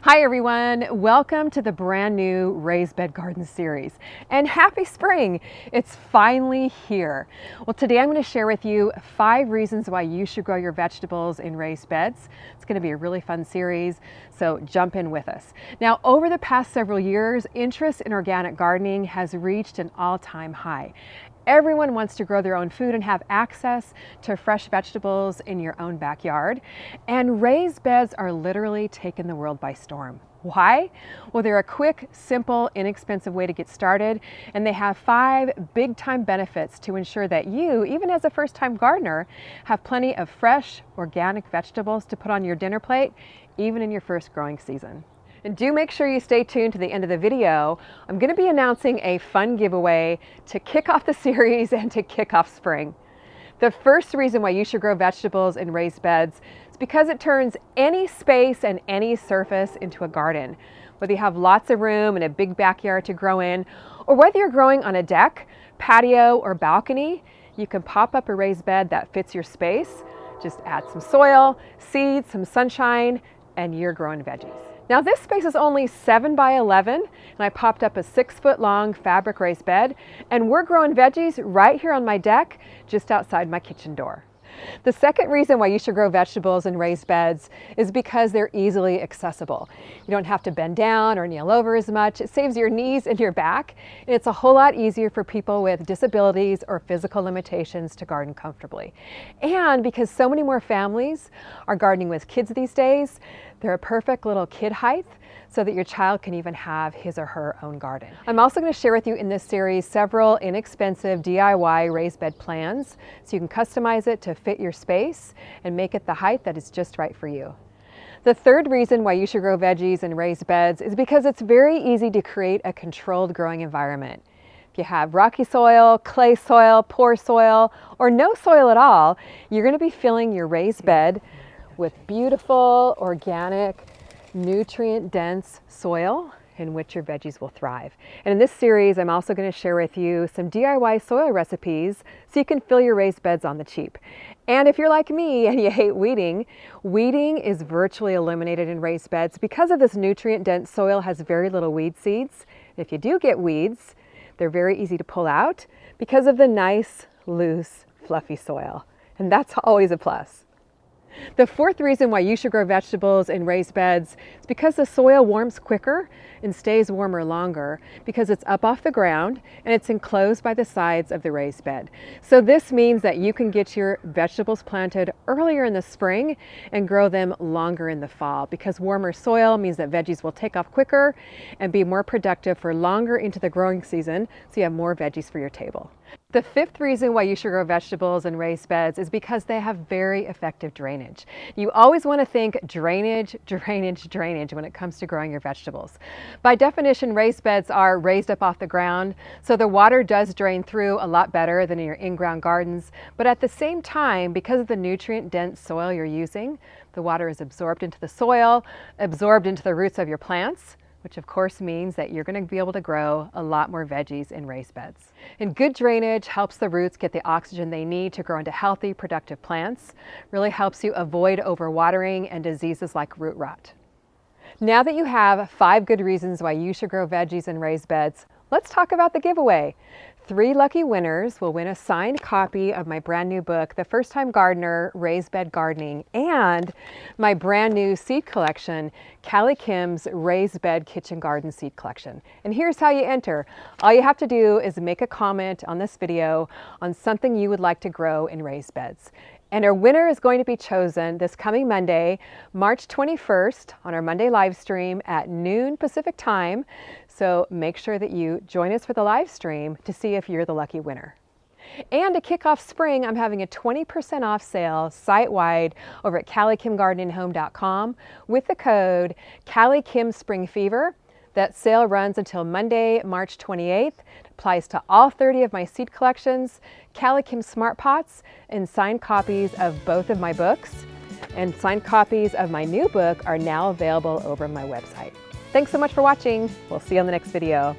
Hi everyone, welcome to the brand new Raised Bed Garden series, and happy spring! It's finally here. Well, today I'm going to share with you 5 reasons why you should grow your vegetables in raised beds. It's going to be a really fun series, so jump in with us. Now, over the past several years, interest in organic gardening has reached an all-time high. Everyone wants to grow their own food and have access to fresh vegetables in your own backyard. And raised beds are literally taking the world by storm. Why? Well, they're a quick, simple, inexpensive way to get started, and they have 5 big-time benefits to ensure that you, even as a first-time gardener, have plenty of fresh, organic vegetables to put on your dinner plate, even in your first growing season. And do make sure you stay tuned to the end of the video. I'm going to be announcing a fun giveaway to kick off the series and to kick off spring. The first reason why you should grow vegetables in raised beds is because it turns any space and any surface into a garden. Whether you have lots of room and a big backyard to grow in, or whether you're growing on a deck, patio, or balcony, you can pop up a raised bed that fits your space. Just add some soil, seeds, some sunshine, and you're growing veggies. Now this space is only 7 by 11, and I popped up a 6-foot-long fabric raised bed, and we're growing veggies right here on my deck, just outside my kitchen door. The second reason why you should grow vegetables in raised beds is because they're easily accessible. You don't have to bend down or kneel over as much. It saves your knees and your back, and it's a whole lot easier for people with disabilities or physical limitations to garden comfortably. And because so many more families are gardening with kids these days, they're a perfect little kid height so that your child can even have his or her own garden. I'm also going to share with you in this series several inexpensive DIY raised bed plans so you can customize it to fit your space and make it the height that is just right for you. The third reason why you should grow veggies in raised beds is because it's very easy to create a controlled growing environment. If you have rocky soil, clay soil, poor soil, or no soil at all, you're going to be filling your raised bed with beautiful, organic, nutrient-dense soil in which your veggies will thrive. And in this series, I'm also going to share with you some DIY soil recipes so you can fill your raised beds on the cheap. And if you're like me and you hate weeding, weeding is virtually eliminated in raised beds because of this nutrient-dense soil has very little weed seeds. If you do get weeds, they're very easy to pull out because of the nice, loose, fluffy soil. And that's always a plus. The fourth reason why you should grow vegetables in raised beds is because the soil warms quicker and stays warmer longer because it's up off the ground and it's enclosed by the sides of the raised bed. So this means that you can get your vegetables planted earlier in the spring and grow them longer in the fall because warmer soil means that veggies will take off quicker and be more productive for longer into the growing season so you have more veggies for your table. The fifth reason why you should grow vegetables in raised beds is because they have very effective drainage. You always want to think drainage, drainage, drainage when it comes to growing your vegetables. By definition, raised beds are raised up off the ground, so the water does drain through a lot better than in your in-ground gardens. But at the same time, because of the nutrient-dense soil you're using, the water is absorbed into the soil, absorbed into the roots of your plants, which of course means that you're going to be able to grow a lot more veggies in raised beds. And good drainage helps the roots get the oxygen they need to grow into healthy, productive plants, really helps you avoid overwatering and diseases like root rot. Now that you have 5 good reasons why you should grow veggies in raised beds, let's talk about the giveaway. 3 lucky winners will win a signed copy of my brand new book, The First Time Gardener, Raised Bed Gardening, and my brand new seed collection, CaliKim's Raised Bed Kitchen Garden Seed Collection. And here's how you enter. All you have to do is make a comment on this video on something you would like to grow in raised beds. And our winner is going to be chosen this coming Monday, March 21st, on our Monday live stream at noon Pacific time. So make sure that you join us for the live stream to see if you're the lucky winner. And to kick off spring, I'm having a 20% off sale site-wide over at CaliKimGardeningHome.com with the code CaliKimSpringFever. That sale runs until Monday, March 28th. It applies to all 30 of my seed collections, CaliKim Smart Pots, and signed copies of both of my books. And signed copies of my new book are now available over my website. Thanks so much for watching. We'll see you on the next video.